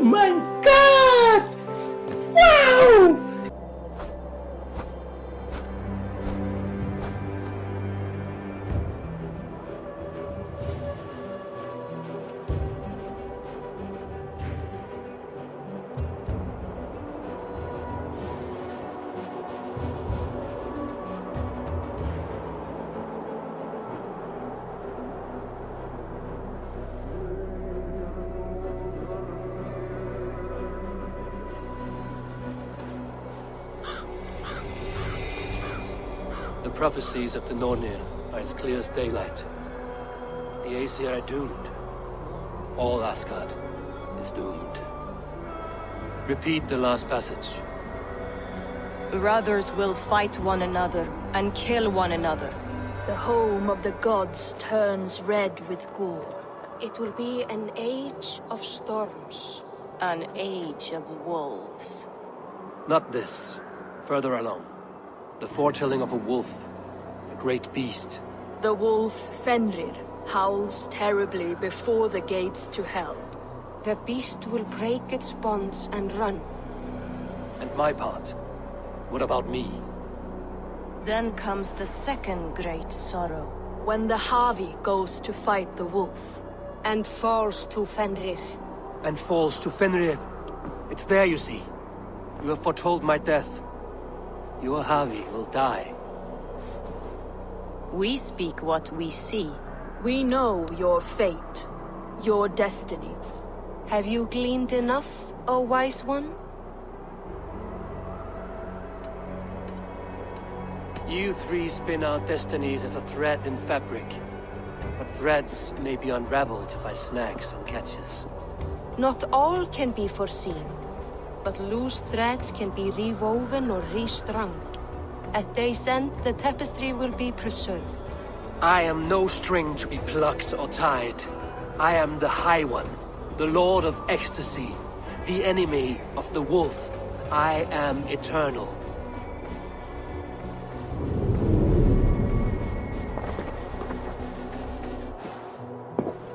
my god! Wow! The prophecies of the Nornir are as clear as daylight. The Aesir are doomed. All Asgard is doomed. Repeat the last passage. Brothers will fight one another and kill one another. The home of the gods turns red with gore. It will be an age of storms. An age of wolves. Not this. Further along. The foretelling of a wolf. A great beast. The wolf Fenrir howls terribly before the gates to hell. The beast will break its bonds and run. And my part? What about me? Then comes the second great sorrow. When the Havi goes to fight the wolf. And falls to Fenrir. And falls to Fenrir. It's there, you see. You have foretold my death. Your Havi will die. We speak what we see. We know your fate, your destiny. Have you gleaned enough, O wise one? You three spin our destinies as a thread in fabric. But threads may be unraveled by snags and catches. Not all can be foreseen, but loose threads can be rewoven or restrung. At day's end, the tapestry will be preserved. I am no string to be plucked or tied. I am the High One, the Lord of Ecstasy, the enemy of the Wolf. I am eternal.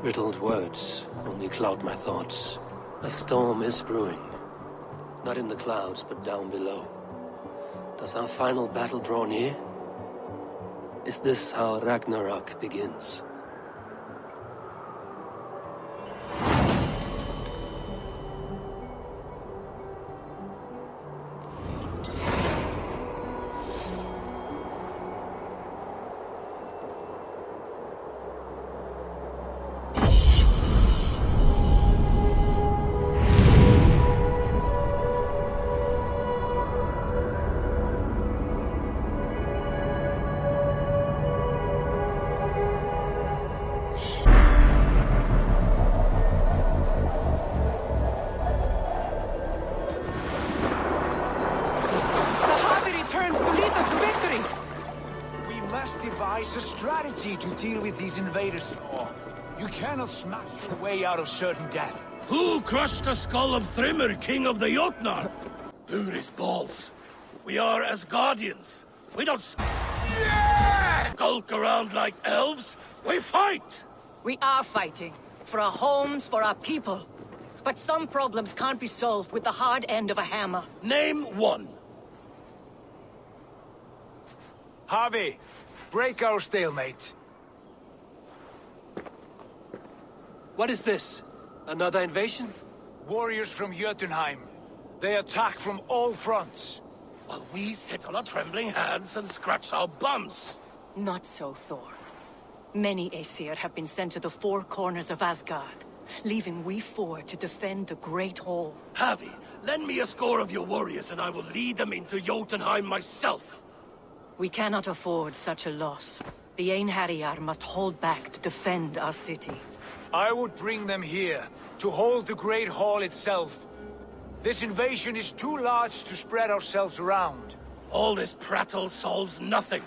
Riddled words only cloud my thoughts. A storm is brewing. Not in the clouds, but down below. Does our final battle draw near? Is this how Ragnarok begins? devise a strategy to deal with these invaders, Thor. You cannot smash your way out of certain death. Who crushed the skull of Thrymr, king of the Jotnar? Buri's balls. We are Asgardians. We don't skulk around like elves. We fight! We are fighting. For our homes, for our people. But some problems can't be solved with the hard end of a hammer. Name one. Harvey, break our stalemate. What is this? Another invasion? Warriors from Jotunheim. They attack from all fronts. While we sit on our trembling hands and scratch our bums. Not so, Thor. Many Aesir have been sent to the four corners of Asgard, leaving we four to defend the Great Hall. Havi, lend me a score of your warriors and I will lead them into Jotunheim myself. We cannot afford such a loss. The Einherjar must hold back to defend our city. I would bring them here, to hold the Great Hall itself. This invasion is too large to spread ourselves around. All this prattle solves nothing.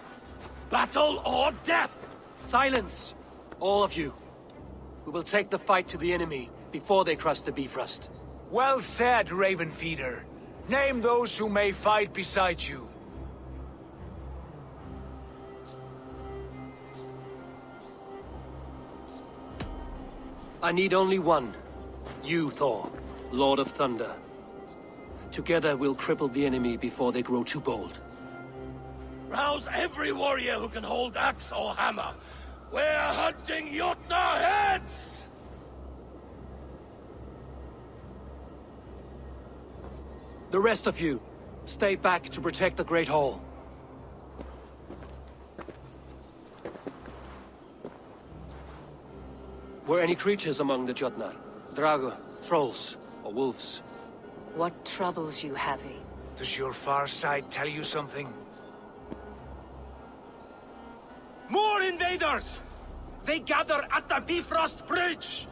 Battle or death! Silence! All of you. We will take the fight to the enemy before they cross the Bifrost. Well said, Ravenfeeder. Name those who may fight beside you. I need only one. You, Thor. Lord of Thunder. Together we'll cripple the enemy before they grow too bold. Rouse every warrior who can hold axe or hammer. We're hunting Jotnar heads! The rest of you, stay back to protect the Great Hall. Were any creatures among the Jotnar? Drago, trolls, or wolves? What troubles you, Havi? Does your far side tell you something? More invaders! They gather at the Bifrost Bridge!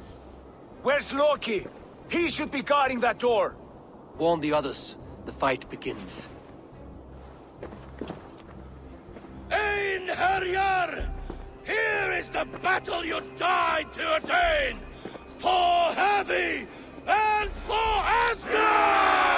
Where's Loki? He should be guarding that door. Warn the others. The fight begins. Ein Herjar! Here is the battle you died to attain! For Havi and for Asgard!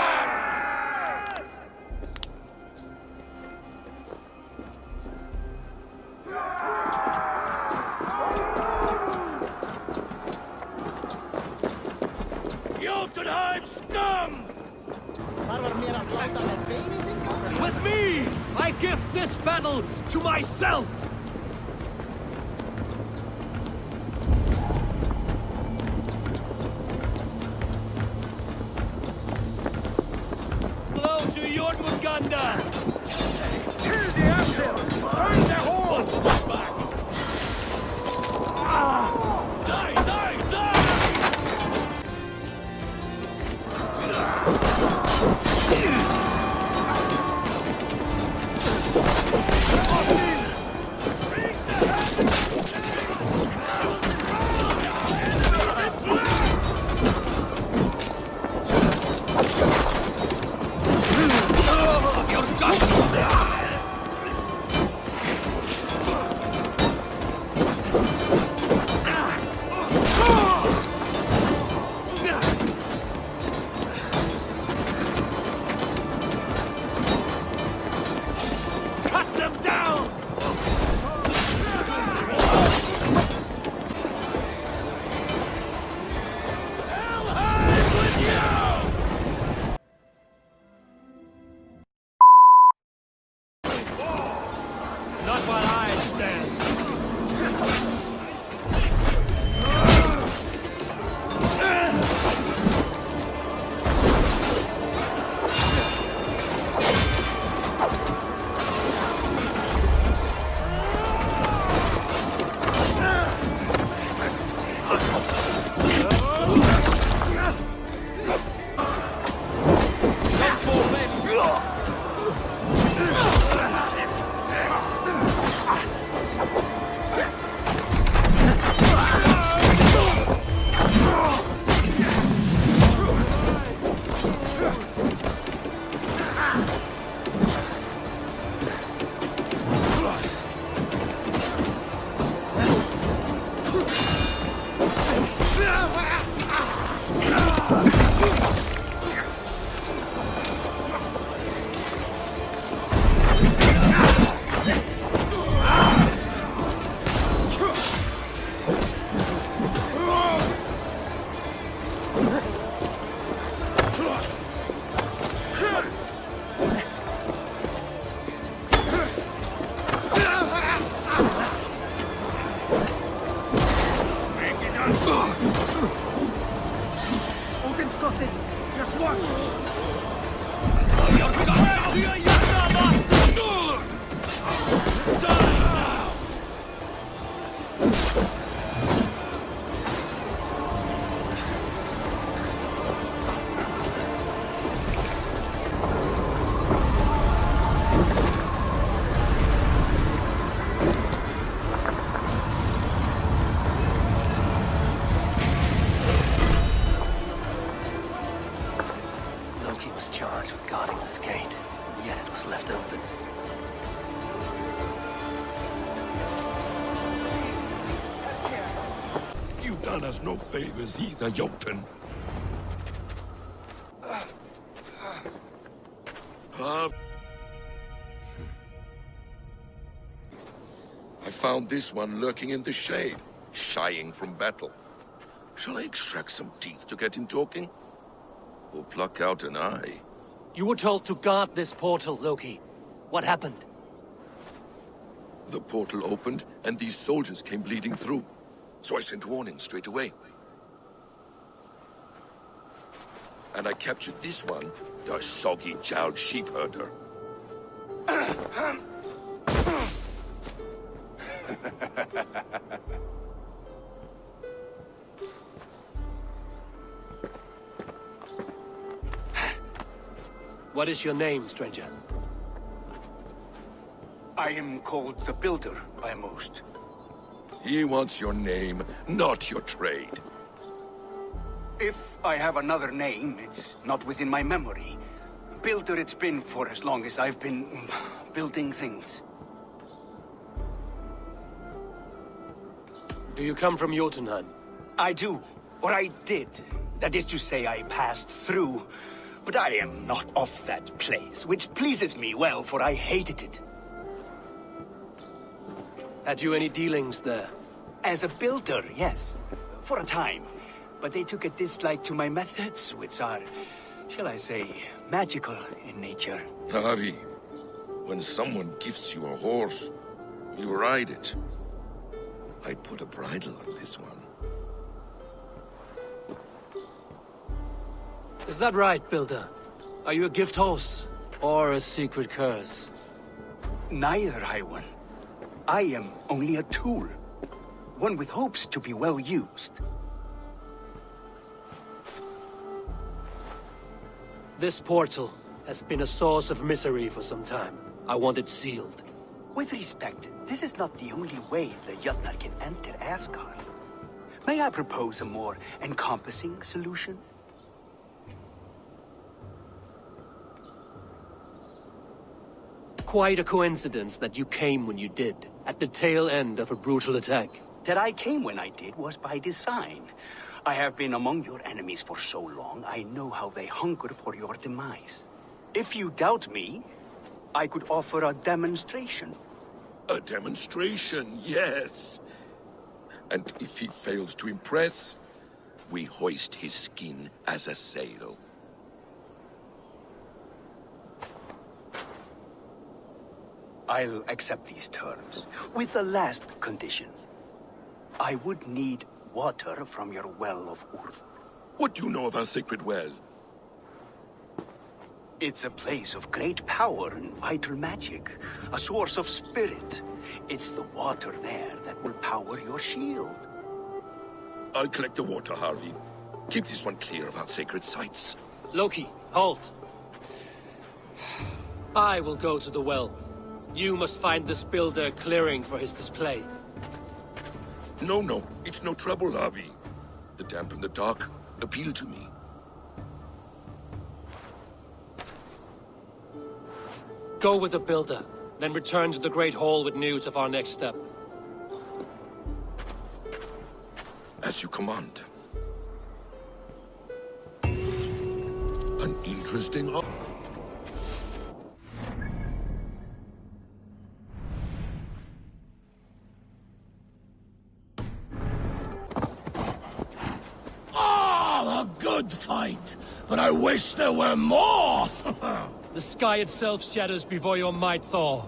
Jotunheim scum! With me! I gift this battle to myself! Blow to Jormungandr! Kill the Asir! Burn their horns! Back! Die, die, die! Loki was charged with guarding this gate, yet it was left open. You've done us no favors either, Jotun. I found this one lurking in the shade, shying from battle. Shall I extract some teeth to get him talking? or pluck out an eye. You were told to guard this portal, Loki. What happened? The portal opened, and these soldiers came bleeding through. So I sent warning straight away. And I captured this one, the soggy-jowled sheep herder. What is your name, stranger? I am called the Builder by most. He wants your name, not your trade. If I have another name, it's not within my memory. Builder it's been for as long as I've been building things. Do you come from Jotunheim? I do. Or I did. That is to say, I passed through. But I am not of that place, which pleases me well, for I hated it. Had you any dealings there? As a builder, yes. For a time. But they took a dislike to my methods, which are, shall I say, magical in nature. Harvey, when someone gifts you a horse, you ride it. I'd put a bridle on this one. Is that right, Builder? Are you a gift horse, or a secret curse? Neither, High One. I am only a tool. One with hopes to be well used. This portal has been a source of misery for some time. I want it sealed. With respect, this is not the only way the Jötnar can enter Asgard. May I propose a more encompassing solution? Quite a coincidence that you came when you did, at the tail end of a brutal attack. That I came when I did was by design. I have been among your enemies for so long, I know how they hunger for your demise. If you doubt me, I could offer a demonstration. A demonstration, yes. And if he fails to impress, we hoist his skin as a sail. I'll accept these terms, with the last condition. I would need water from your well of Urthur. What do you know of our sacred well? It's a place of great power and vital magic, a source of spirit. It's the water there that will power your shield. I'll collect the water, Harvey. Keep this one clear of our sacred sites. Loki, halt. I will go to the well. You must find this builder clearing for his display. No, it's no trouble, Harvey. The damp and the dark appeal to me. Go with the builder, then return to the Great Hall with news of our next step. As you command. An interesting... A good fight, but I wish there were more! The sky itself shatters before your might, Thor.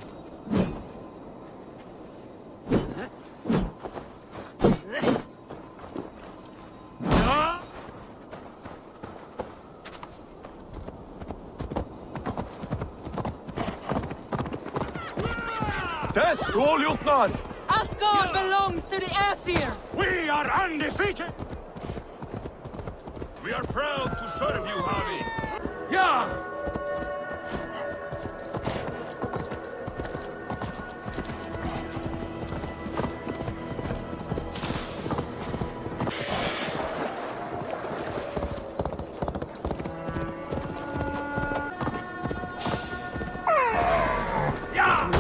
Death to all Jötnar! Asgard belongs to the Aesir! We are undefeated! We are proud to serve you, Harvey. Yeah!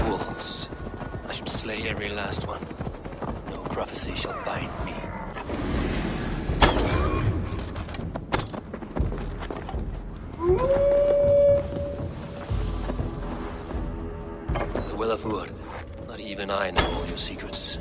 Wolves. I should slay every last one. No prophecy shall bind me. The Will of Urd. Not even I know all your secrets.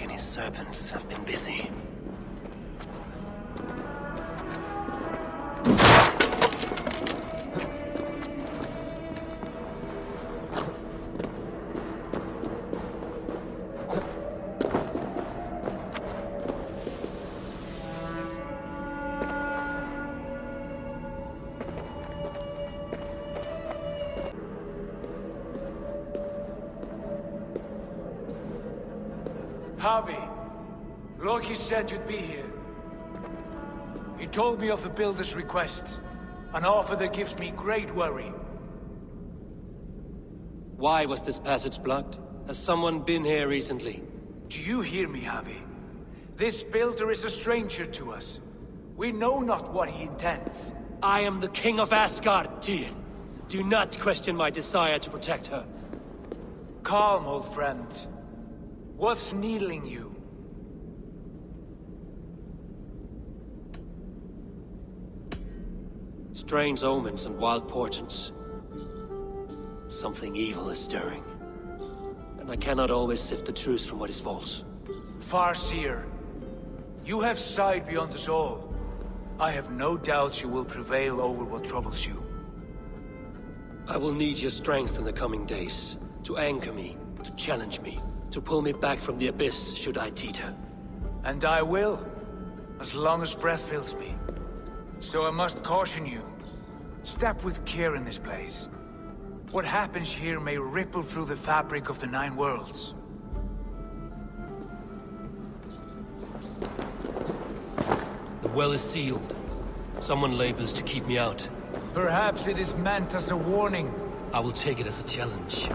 and his servants have been busy. Harvey, Loki said you'd be here. He told me of the Builder's request, an offer that gives me great worry. Why was this passage blocked? Has someone been here recently? Do you hear me, Harvey? This Builder is a stranger to us. We know not what he intends. I am the King of Asgard, Tyr. Do not question my desire to protect her. Calm, old friend. What's needling you? Strange omens and wild portents. Something evil is stirring. And I cannot always sift the truth from what is false. Farseer, you have sight beyond us all. I have no doubts you will prevail over what troubles you. I will need your strength in the coming days. To anchor me, to challenge me. To pull me back from the abyss, should I teeter. And I will, as long as breath fills me. So I must caution you. Step with care in this place. What happens here may ripple through the fabric of the Nine Worlds. The well is sealed. Someone labors to keep me out. Perhaps it is meant as a warning. I will take it as a challenge.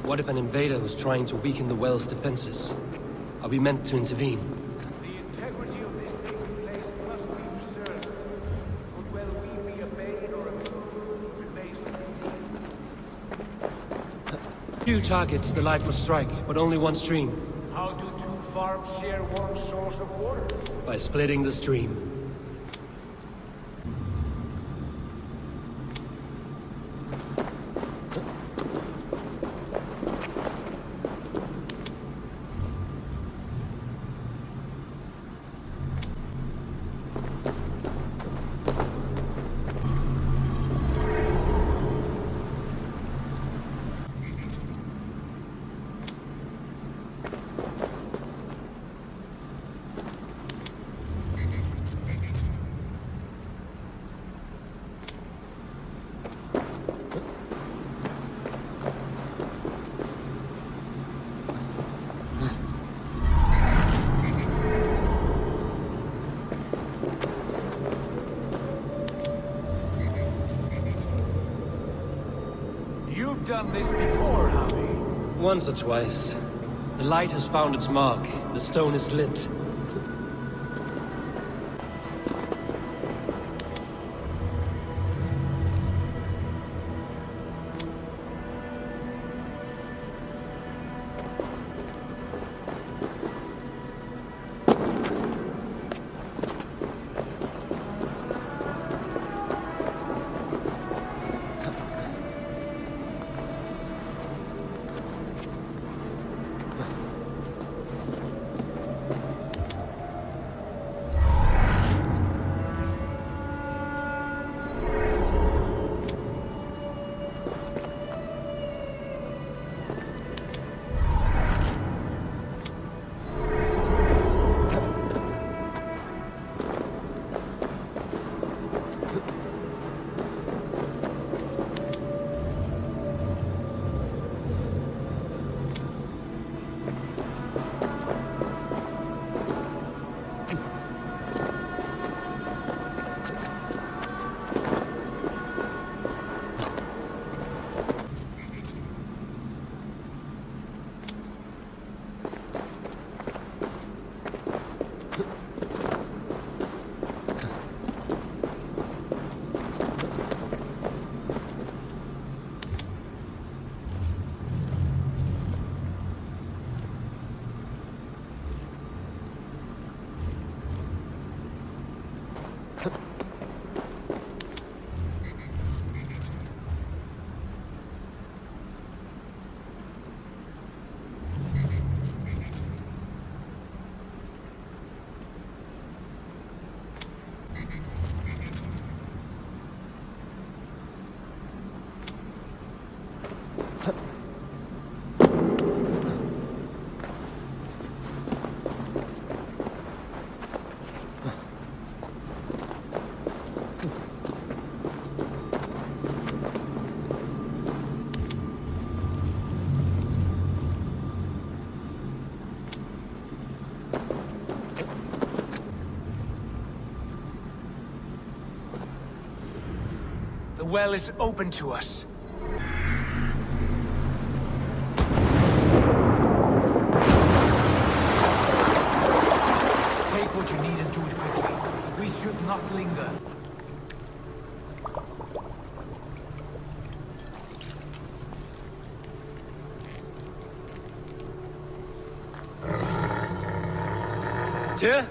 What if an invader was trying to weaken the well's defenses? Are we meant to intervene? The integrity of this sacred place must be preserved. Could well we be obeyed or approved remains to be seen. Few targets the light will strike, but only one stream. How do two farms share one source of water? By splitting the stream. You've done this before, Harvey. Once or twice. The light has found its mark. The stone is lit. The well is open to us. Take what you need and do it quickly. We should not linger. Tyr?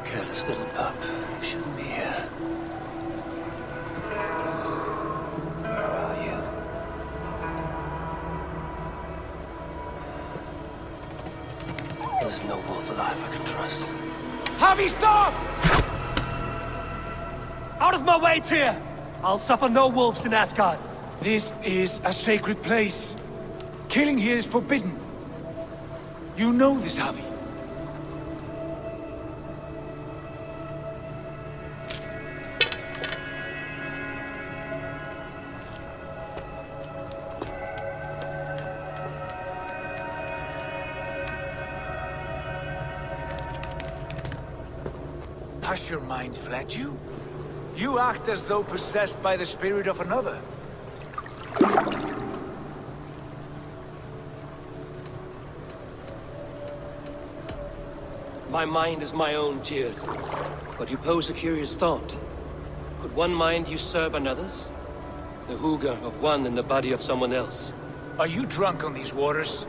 Careless little pup. You shouldn't be here. Where are you? There's no wolf alive I can trust. Harvey, stop! Out of my way, Tyr! I'll suffer no wolves in Asgard. This is a sacred place. Killing here is forbidden. You know this, Harvey. Has your mind fled you? You act as though possessed by the spirit of another. My mind is my own, Tyr. But you pose a curious thought. Could one mind usurp another's? The hooga of one in the body of someone else. Are you drunk on these waters?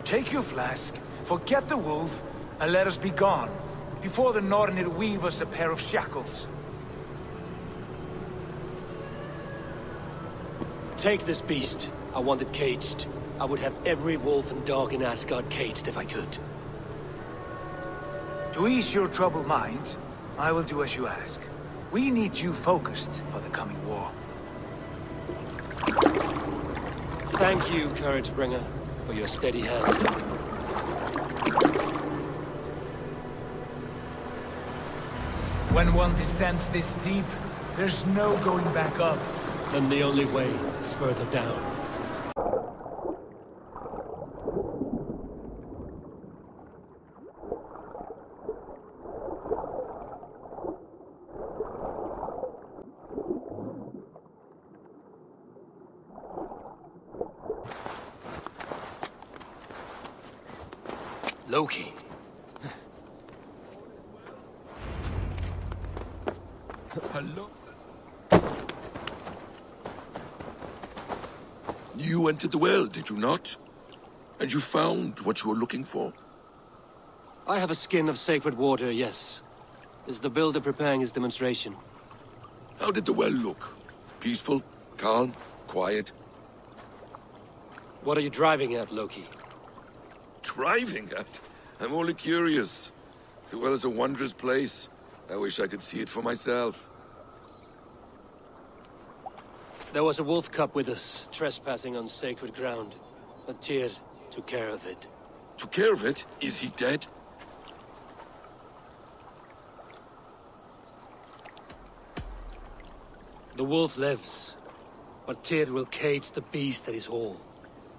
Take your flask, forget the wolf, and let us be gone, before the Nornir weave us a pair of shackles. Take this beast. I want it caged. I would have every wolf and dog in Asgard caged if I could. To ease your troubled mind, I will do as you ask. We need you focused for the coming war. Thank you, Courage Bringer, for your steady hand. When one descends this deep, there's no going back up. Then the only way is further down. Loki. Hello? You entered the well, did you not? And you found what you were looking for? I have a skin of sacred water, yes. Is the builder preparing his demonstration? How did the well look? Peaceful? Calm? Quiet? What are you driving at, Loki? Driving at? I'm only curious. The well is a wondrous place. I wish I could see it for myself. There was a wolf cub with us, trespassing on sacred ground. But Tyr took care of it. Took care of it? Is he dead? The wolf lives, but Tyr will cage the beast that is whole.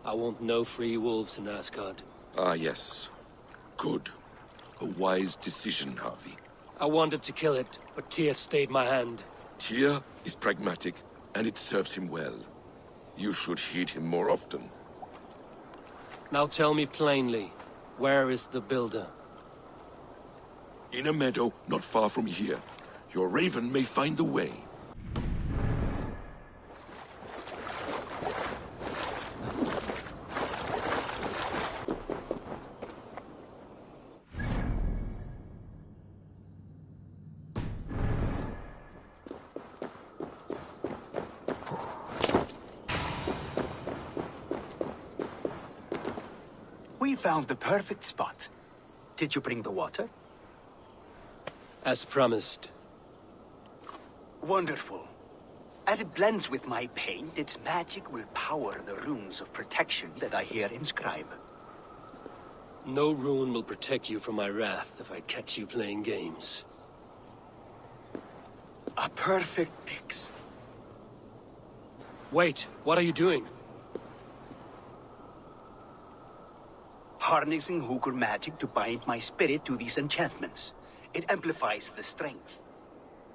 I want no free wolves in Asgard. Ah, yes. Good. A wise decision, Harvey. I wanted to kill it, but Tyr stayed my hand. Tyr is pragmatic, and it serves him well. You should heed him more often. Now tell me plainly, where is the builder? In a meadow not far from here. Your raven may find the way. We found the perfect spot. Did you bring the water? As promised. Wonderful. As it blends with my paint, its magic will power the runes of protection that I here inscribe. No rune will protect you from my wrath if I catch you playing games. A perfect mix. Wait, what are you doing? Harnessing Hugr magic to bind my spirit to these enchantments. It amplifies the strength.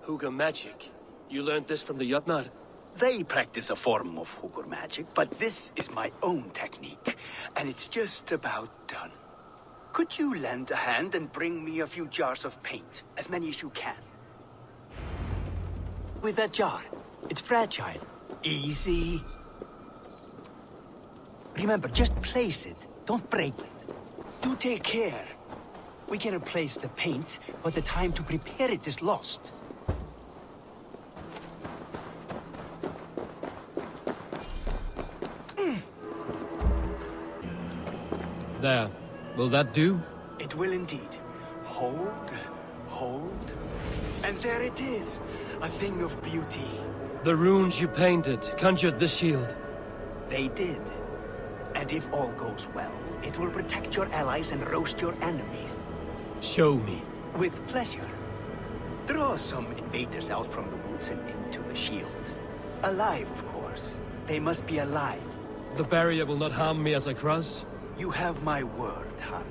Hugr magic? You learned this from the Jotnar? They practice a form of Hugr magic, but this is my own technique, and it's just about done. Could you lend a hand and bring me a few jars of paint? As many as you can. With that jar. It's fragile. Easy. Remember, just place it. Don't break it. Do take care. We can replace the paint, but the time to prepare it is lost. There. Will that do? It will indeed. Hold, hold, and there it is. A thing of beauty. The runes you painted conjured the shield. They did. And if all goes well, it will protect your allies and roast your enemies. Show me. With pleasure. Draw some invaders out from the woods and into the shield. Alive, of course. They must be alive. The barrier will not harm me as I cross? You have my word, Harry.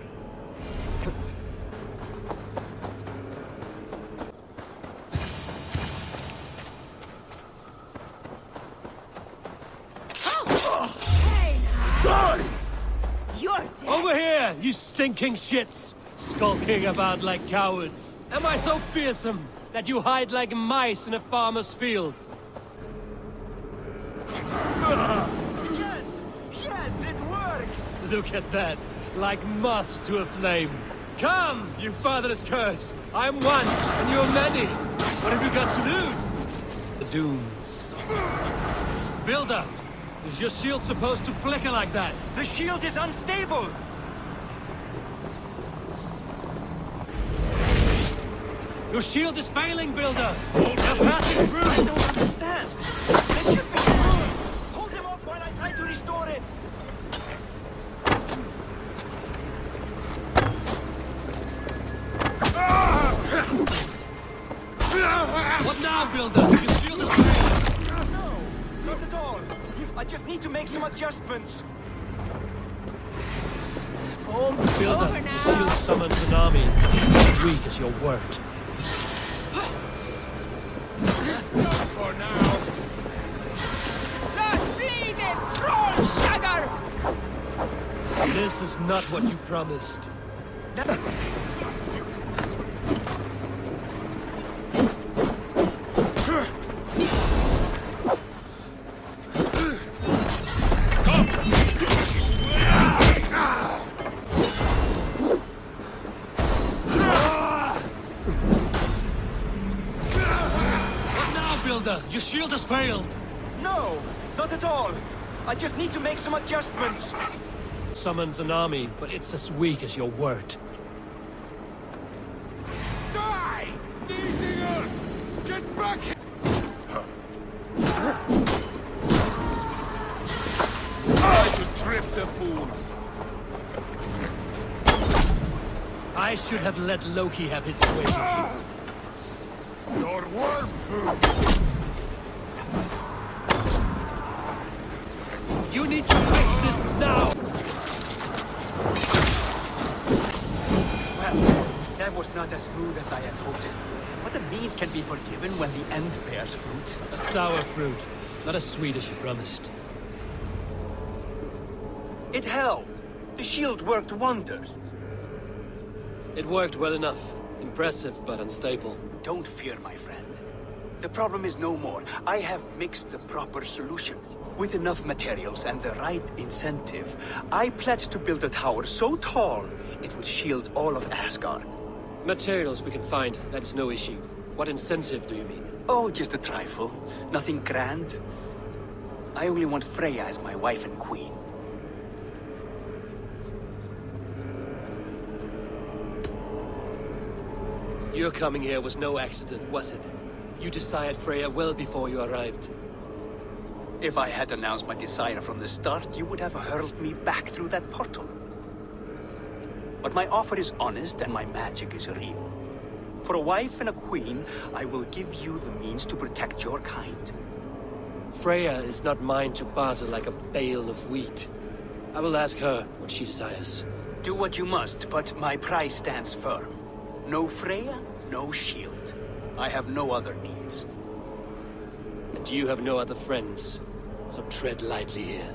Over here, you stinking shits! Skulking about like cowards. Am I so fearsome that you hide like mice in a farmer's field? Yes! Yes, it works! Look at that. Like moths to a flame. Come, you fatherless curse! I'm one, and you're many! What have you got to lose? The doom. Builder! Is your shield supposed to flicker like that? The shield is unstable! Your shield is failing, Builder! You're passing through! I don't understand! They should be through! Hold him up while I try to restore it! What now, Builder? Your shield is failing! No, not at all. I just need to make some adjustments. Builder, the shield summons an army. It's as weak as your word. Done for now. Let be this troll shagger! This is not what you promised. Your shield has failed! No, not at all. I just need to make some adjustments. Summons an army, but it's as weak as your word. Die! Eating us! Get back! I could trip the fool. I should have let Loki have his way with you. Your worm food! You need to fix this now! Well, that was not as smooth as I had hoped. But the means can be forgiven when the end bears fruit. A sour fruit, not as sweet as you promised. It held. The shield worked wonders. It worked well enough. Impressive, but unstable. Don't fear, my friend. The problem is no more. I have mixed the proper solution. With enough materials and the right incentive, I pledge to build a tower so tall, it would shield all of Asgard. Materials we can find, that is no issue. What incentive do you mean? Oh, just a trifle. Nothing grand. I only want Freya as my wife and queen. Your coming here was no accident, was it? You desired Freya well before you arrived. If I had announced my desire from the start, you would have hurled me back through that portal. But my offer is honest and my magic is real. For a wife and a queen, I will give you the means to protect your kind. Freya is not mine to barter like a bale of wheat. I will ask her what she desires. Do what you must, but my price stands firm. No Freya, no shield. I have no other needs. And you have no other friends, so tread lightly here.